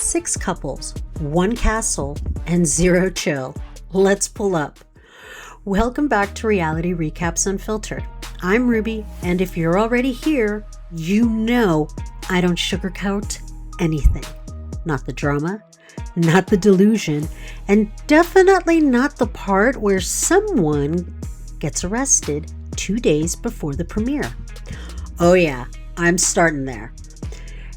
6 couples, 1 castle, and 0 chill. Let's pull up. Welcome back to Reality Recaps Unfiltered. I'm Ruby, and if you're already here, you know I don't sugarcoat anything. Not the drama, not the delusion, and definitely not the part where someone gets arrested 2 days before the premiere. Oh yeah, I'm starting there.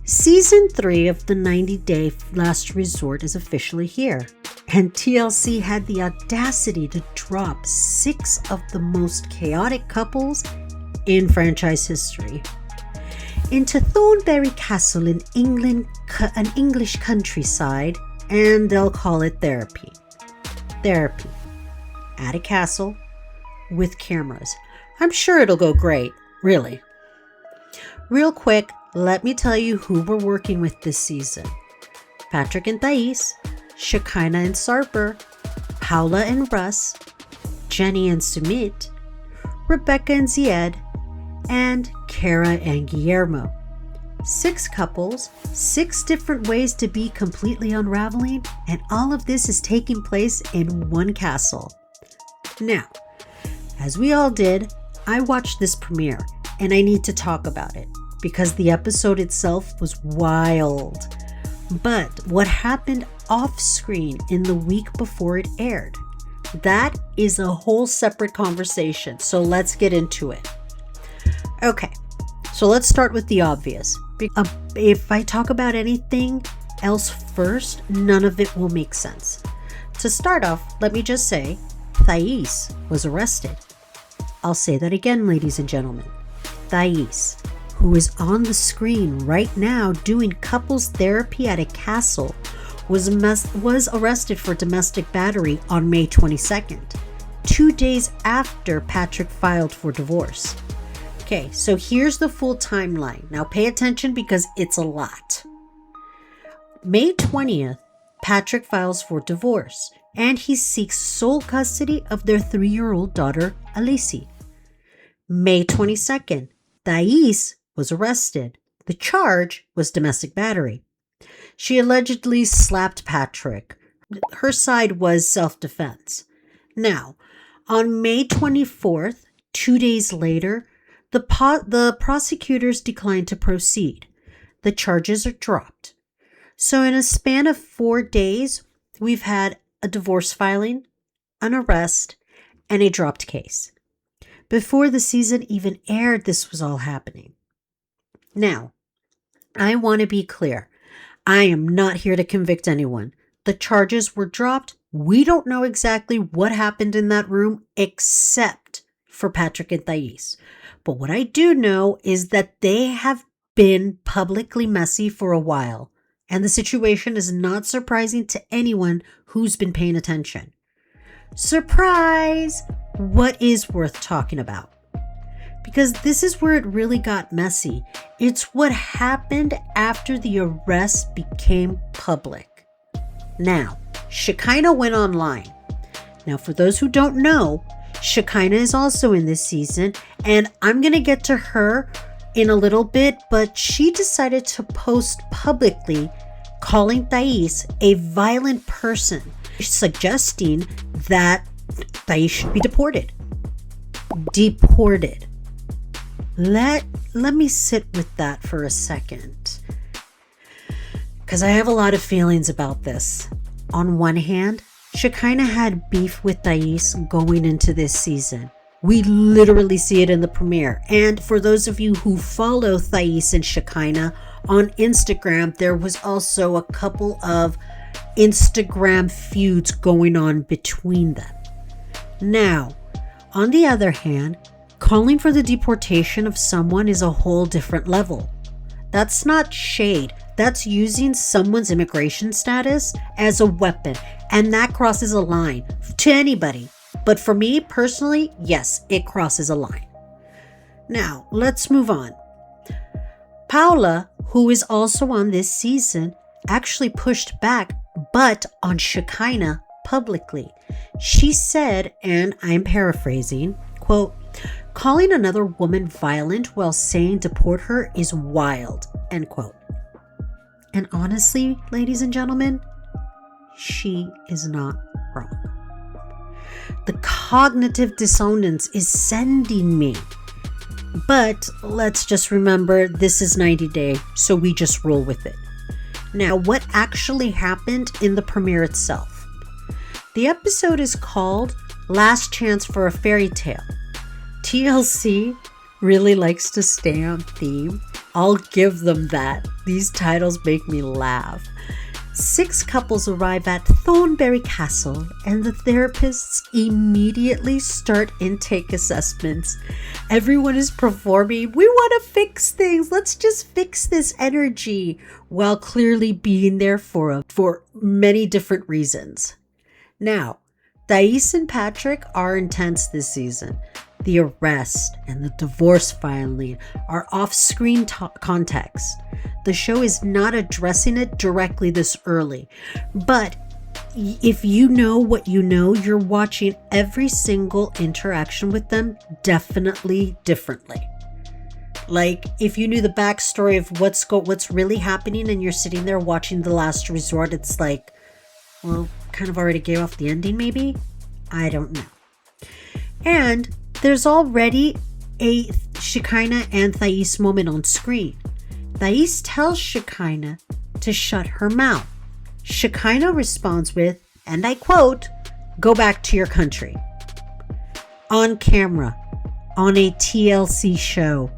Season 3 of the 90-Day Last Resort is officially here, and TLC had the audacity to drop 6 of the most chaotic couples in franchise history into Thornbury Castle in England, an English countryside, and they'll call it therapy. Therapy at a castle with cameras. I'm sure it'll go great, really. Real quick, let me tell you who we're working with this season. Patrick and Thaís, Shekinah and Sarper, Paola and Russ, Jenny and Sumit, Rebecca and Zied, and Kara and Guillermo. 6 couples, 6 different ways to be completely unraveling, and all of this is taking place in one castle. Now, as we all did, I watched this premiere, and I need to talk about it because the episode itself was wild. But what happened off screen in the week before it aired, that is a whole separate conversation. So let's get into it. Okay, so let's start with the obvious. If I talk about anything else first, none of it will make sense. To start off, let me just say, Thaís was arrested. I'll say that again, ladies and gentlemen. Thaís, who is on the screen right now doing couples therapy at a castle, was arrested for domestic battery on May 22nd, 2 days after Patrick filed for divorce. Okay, so here's the full timeline. Now pay attention because it's a lot. May 20th, Patrick files for divorce, and he seeks sole custody of their 3-year-old daughter, Alicia. May 22nd, Thaís was arrested. The charge was domestic battery. She allegedly slapped Patrick. Her side was self-defense. Now, on May 24th, 2 days later, the prosecutors declined to proceed. The charges are dropped. So in a span of 4 days, we've had a divorce filing, an arrest, and a dropped case. Before the season even aired, this was all happening. Now, I want to be clear. I am not here to convict anyone. The charges were dropped. We don't know exactly what happened in that room except for Patrick and Thaís. But what I do know is that they have been publicly messy for a while, and the situation is not surprising to anyone who's been paying attention. Surprise! What is worth talking about? Because this is where it really got messy. It's what happened after the arrest became public. Now, Shekinah went online. Now, for those who don't know, Shekinah is also in this season, and I'm going to get to her in a little bit, but she decided to post publicly calling Thaís a violent person, suggesting that Thaís should be deported. Deported. Let me sit with that for a second, because I have a lot of feelings about this. On one hand, Shekinah had beef with Thaís going into this season. We literally see it in the premiere. And for those of you who follow Thaís and Shekinah on Instagram, there was also a couple of Instagram feuds going on between them. Now, on the other hand, calling for the deportation of someone is a whole different level. That's not shade. That's using someone's immigration status as a weapon, and that crosses a line to anybody. But for me personally, yes, it crosses a line. Now, let's move on. Paola, who is also on this season, actually pushed back, but on Shekinah publicly. She said, and I'm paraphrasing, quote, "Calling another woman violent while saying deport her is wild," end quote. And honestly, ladies and gentlemen, she is not wrong. The cognitive dissonance is sending me. But let's just remember, this is 90 Day, so we just roll with it. Now, what actually happened in the premiere itself? The episode is called Last Chance for a Fairy Tale. TLC really likes to stay on theme. I'll give them that. These titles make me laugh. 6 couples arrive at Thornberry Castle and the therapists immediately start intake assessments. Everyone is performing, we want to fix things, let's just fix this energy, while clearly being there for many different reasons. Now, Thaís and Patrick are intense this season. The arrest and the divorce filing are off-screen context. The show is not addressing it directly this early, but if you know what you know, you're watching every single interaction with them definitely differently. Like, if you knew the backstory of what's really happening and you're sitting there watching The Last Resort, it's like, well, kind of already gave off the ending maybe? I don't know. And there's already a Shekinah and Thaís moment on screen. Thaís tells Shekinah to shut her mouth. Shekinah responds with, and I quote, "Go back to your country." On camera, on a TLC show,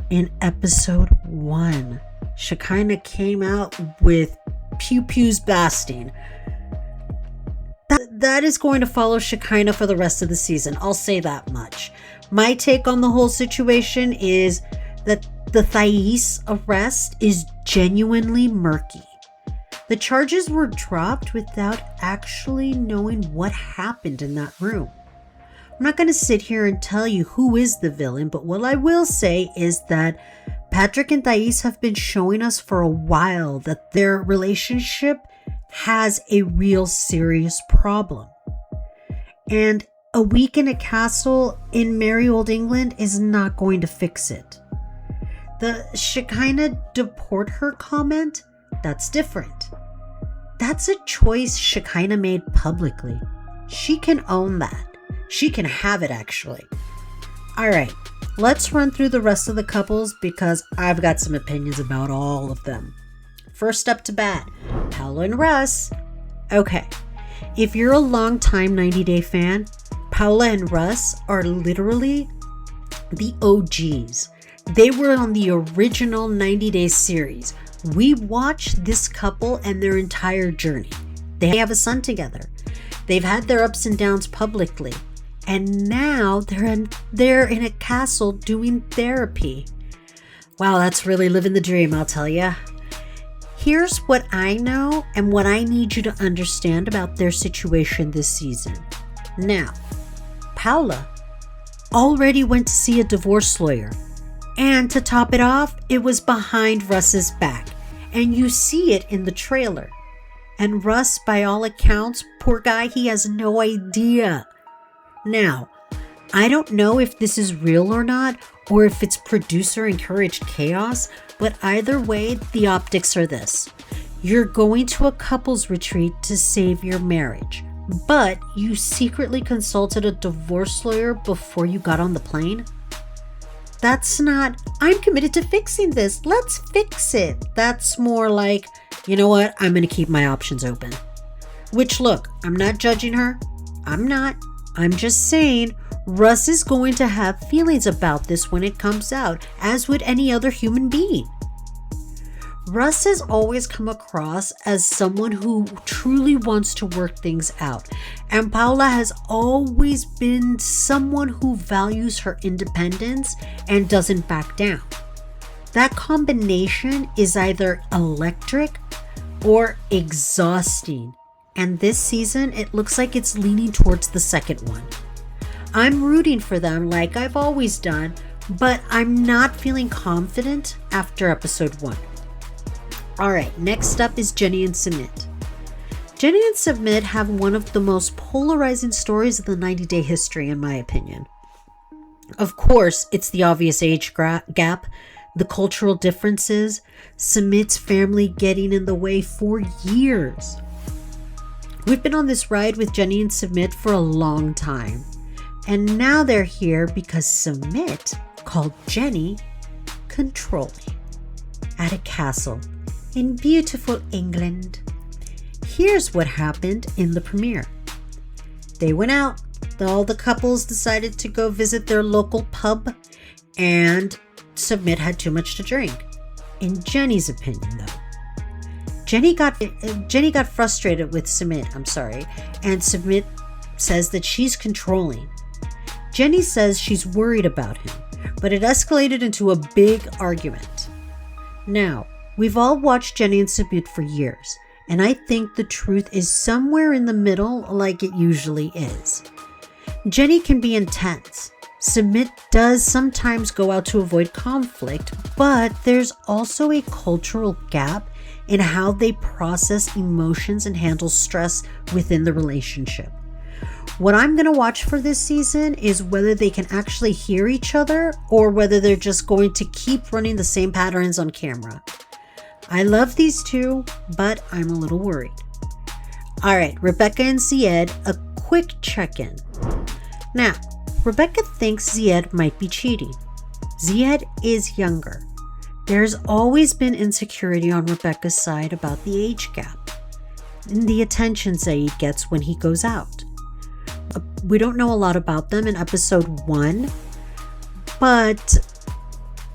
in episode 1, Shekinah came out with pew-pews blasting. That is going to follow Shekinah for the rest of the season. I'll say that much. My take on the whole situation is that the Thaís arrest is genuinely murky. The charges were dropped without actually knowing what happened in that room. I'm not going to sit here and tell you who is the villain, but what I will say is that Patrick and Thaís have been showing us for a while that their relationship has a real serious problem. And a week in a castle in merry old England is not going to fix it. The Shekinah deport her comment, that's different. That's a choice Shekinah made publicly. She can own that. She can have it, actually. All right, let's run through the rest of the couples because I've got some opinions about all of them. First up to bat, Paola and Russ. Okay, if you're a long-time 90 Day fan, Paola and Russ are literally the OGs. They were on the original 90 Day series. We watched this couple and their entire journey. They have a son together. They've had their ups and downs publicly. And now they're in a castle doing therapy. Wow, that's really living the dream, I'll tell ya. Here's what I know and what I need you to understand about their situation this season. Now, Paola already went to see a divorce lawyer. And to top it off, it was behind Russ's back. And you see it in the trailer. And Russ, by all accounts, poor guy, he has no idea. Now, I don't know if this is real or not, or if it's producer-encouraged chaos, but either way, the optics are this. You're going to a couples retreat to save your marriage, but you secretly consulted a divorce lawyer before you got on the plane? That's not, I'm committed to fixing this, let's fix it. That's more like, you know what, I'm going to keep my options open. Which, look, I'm not judging her. I'm not. I'm just saying, Russ is going to have feelings about this when it comes out, as would any other human being. Russ has always come across as someone who truly wants to work things out, and Paola has always been someone who values her independence and doesn't back down. That combination is either electric or exhausting, and this season it looks like it's leaning towards the second one. I'm rooting for them like I've always done, but I'm not feeling confident after episode 1. Alright, next up is Jenny and Sumit. Jenny and Sumit have one of the most polarizing stories of the 90 Day history, in my opinion. Of course, it's the obvious age gap. the cultural differences, Sumit's family getting in the way for years. We've been on this ride with Jenny and Sumit for a long time. And now they're here because Sumit called Jenny controlling at a castle in beautiful England. Here's what happened in the premiere. They went out. All the couples decided to go visit their local pub, and Sumit had too much to drink. In Jenny's opinion, though, Jenny got frustrated with Sumit, and Sumit says that she's controlling. Jenny says she's worried about him, but it escalated into a big argument. Now, we've all watched Jenny and Sumit for years, and I think the truth is somewhere in the middle, like it usually is. Jenny can be intense. Sumit does sometimes go out to avoid conflict, but there's also a cultural gap in how they process emotions and handle stress within the relationship. What I'm going to watch for this season is whether they can actually hear each other or whether they're just going to keep running the same patterns on camera. I love these two, but I'm a little worried. All right, Rebecca and Zied, a quick check-in. Now, Rebecca thinks Zied might be cheating. Zied is younger. There's always been insecurity on Rebecca's side about the age gap and the attention Zied gets when he goes out. We don't know a lot about them in episode 1, but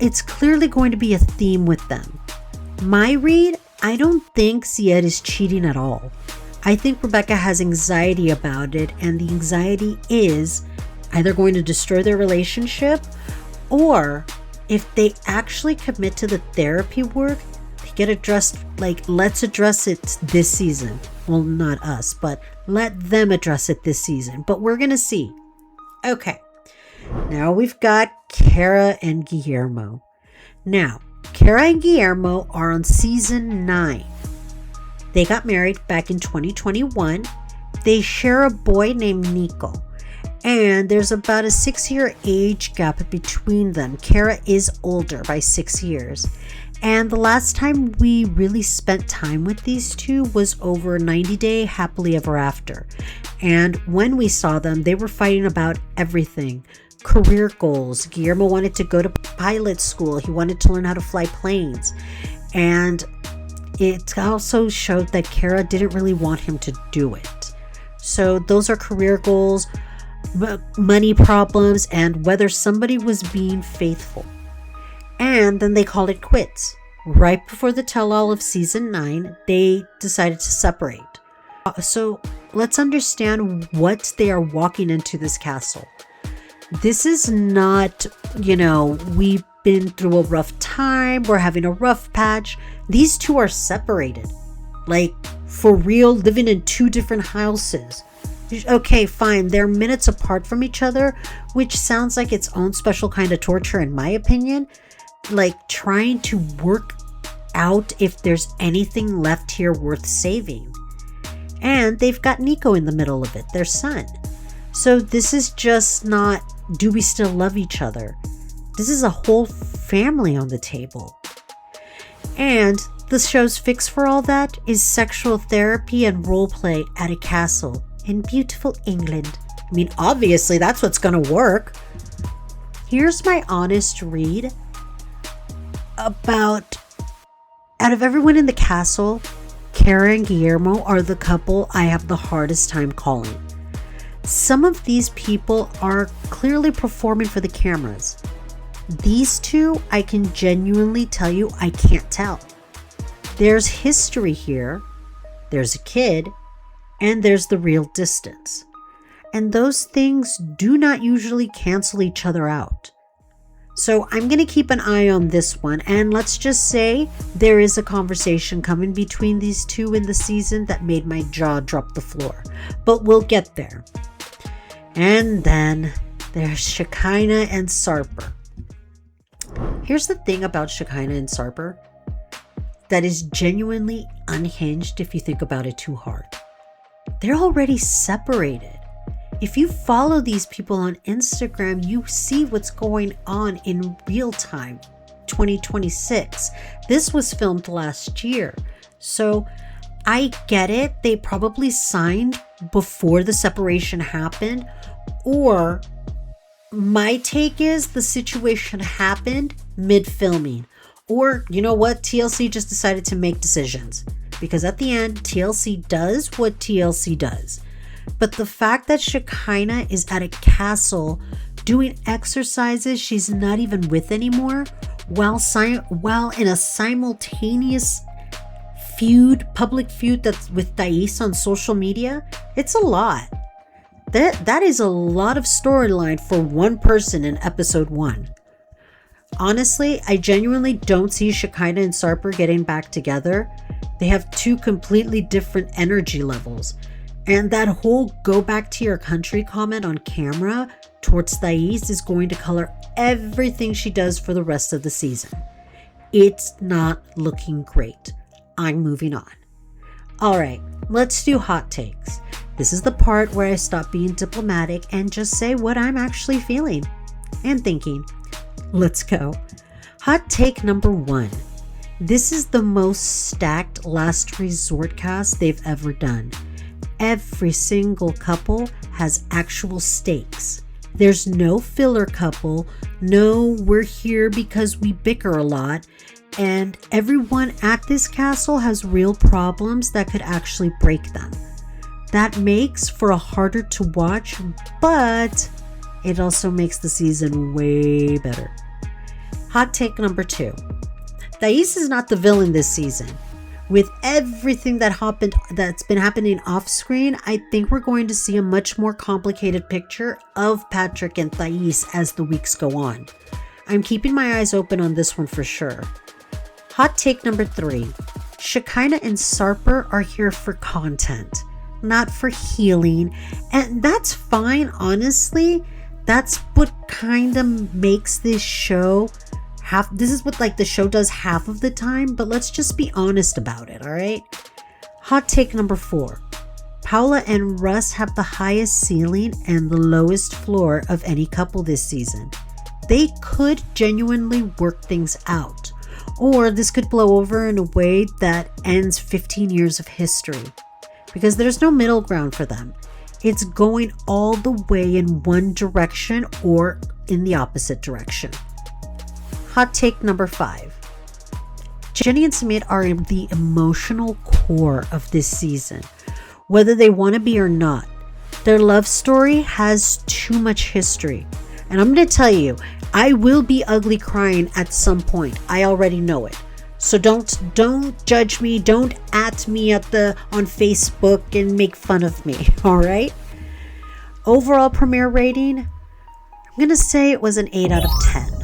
it's clearly going to be a theme with them. My read, I don't think Zied is cheating at all. I think Rebecca has anxiety about it, and the anxiety is either going to destroy their relationship, or if they actually commit to the therapy work, they get addressed, let's address it this season. Well, not us, but let them address it this season. But we're going to see. Okay, now we've got Kara and Guillermo. Now, Kara and Guillermo are on season 9. They got married back in 2021. They share a boy named Nico, and there's about a 6-year age gap between them. Kara is older by 6 years. And the last time we really spent time with these two was over 90-day happily ever after. And when we saw them, they were fighting about everything. Career goals. Guillermo wanted to go to pilot school. He wanted to learn how to fly planes. And it also showed that Kara didn't really want him to do it. So those are career goals, money problems, and whether somebody was being faithful. And then they called it quits. Right before the tell-all of season 9, they decided to separate. So let's understand what they are walking into this castle. This is not, we've been through a rough time, we're having a rough patch. These two are separated. For real, living in 2 different houses. Okay, fine, they're minutes apart from each other, which sounds like its own special kind of torture in my opinion. Trying to work out if there's anything left here worth saving. And they've got Nico in the middle of it, their son. So this is just not, do we still love each other? This is a whole family on the table. And the show's fix for all that is sexual therapy and role play at a castle in beautiful England. I mean, obviously that's what's gonna work. Here's my honest read about, out of everyone in the castle, Kara and Guillermo are the couple I have the hardest time calling. Some of these people are clearly performing for the cameras. These two, I can genuinely tell you, I can't tell. There's history here, there's a kid, and there's the real distance. And those things do not usually cancel each other out. So I'm going to keep an eye on this one, and let's just say there is a conversation coming between these two in the season that made my jaw drop the floor. But we'll get there. And then there's Shekinah and Sarper. Here's the thing about Shekinah and Sarper that is genuinely unhinged if you think about it too hard. They're already separated. If you follow these people on Instagram, you see what's going on in real time. 2026. This was filmed last year. So I get it. They probably signed before the separation happened, or my take is the situation happened mid-filming. Or, you know what? TLC just decided to make decisions. Because at the end, TLC does what TLC does. But the fact that Shekinah is at a castle doing exercises she's not even with anymore, while in a simultaneous public feud that's with Thaís on social media, it's a lot. That is a lot of storyline for one person in episode 1. Honestly, I genuinely don't see Shekinah and Sarper getting back together. They have two completely different energy levels. And that whole go back to your country comment on camera towards Thaís is going to color everything she does for the rest of the season. It's not looking great. I'm moving on. All right, let's do hot takes. This is the part where I stop being diplomatic and just say what I'm actually feeling and thinking. Let's go. Hot take number 1. This is the most stacked Last Resort cast they've ever done. Every single couple has actual stakes. There's no filler couple, no we're here because we bicker a lot, and everyone at this castle has real problems that could actually break them. That makes for a harder to watch, but it also makes the season way better. Hot take number 2. Thaís is not the villain this season. With everything that's been happening off screen, I think we're going to see a much more complicated picture of Patrick and Thaís as the weeks go on. I'm keeping my eyes open on this one for sure. Hot take number 3. Shekinah and Sarper are here for content, not for healing. And that's fine, honestly. That's what kind of makes this show this is what the show does half of the time, but let's just be honest about it, all right? Hot take number 4. Paola and Russ have the highest ceiling and the lowest floor of any couple this season. They could genuinely work things out, or this could blow over in a way that ends 15 years of history, because there's no middle ground for them. It's going all the way in one direction or in the opposite direction. Hot take number 5. Jenny and Sumit are the emotional core of this season, whether they want to be or not. Their love story has too much history. And I'm going to tell you, I will be ugly crying at some point. I already know it. So don't judge me. Don't at me on Facebook and make fun of me. All right. Overall premiere rating, I'm going to say it was an 8 out of 10.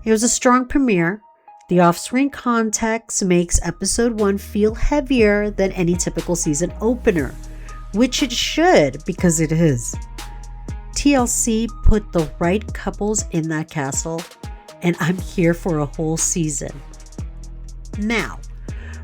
It was a strong premiere. The off-screen context makes episode 1 feel heavier than any typical season opener, which it should, because it is. TLC put the right couples in that castle, and I'm here for a whole season. Now,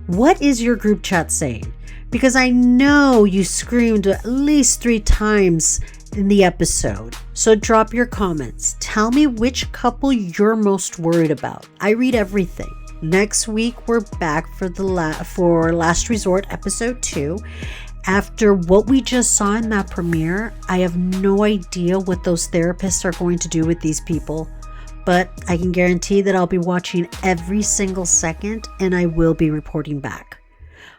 what is your group chat saying? Because I know you screamed at least 3 times in the episode. So drop your comments. Tell me which couple you're most worried about. I read everything. Next week, we're back for Last Resort episode 2. After what we just saw in that premiere, I have no idea what those therapists are going to do with these people. But I can guarantee that I'll be watching every single second, and I will be reporting back.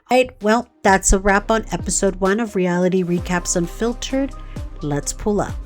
All right, well, that's a wrap on episode 1 of Reality Recaps Unfiltered. Let's pull up.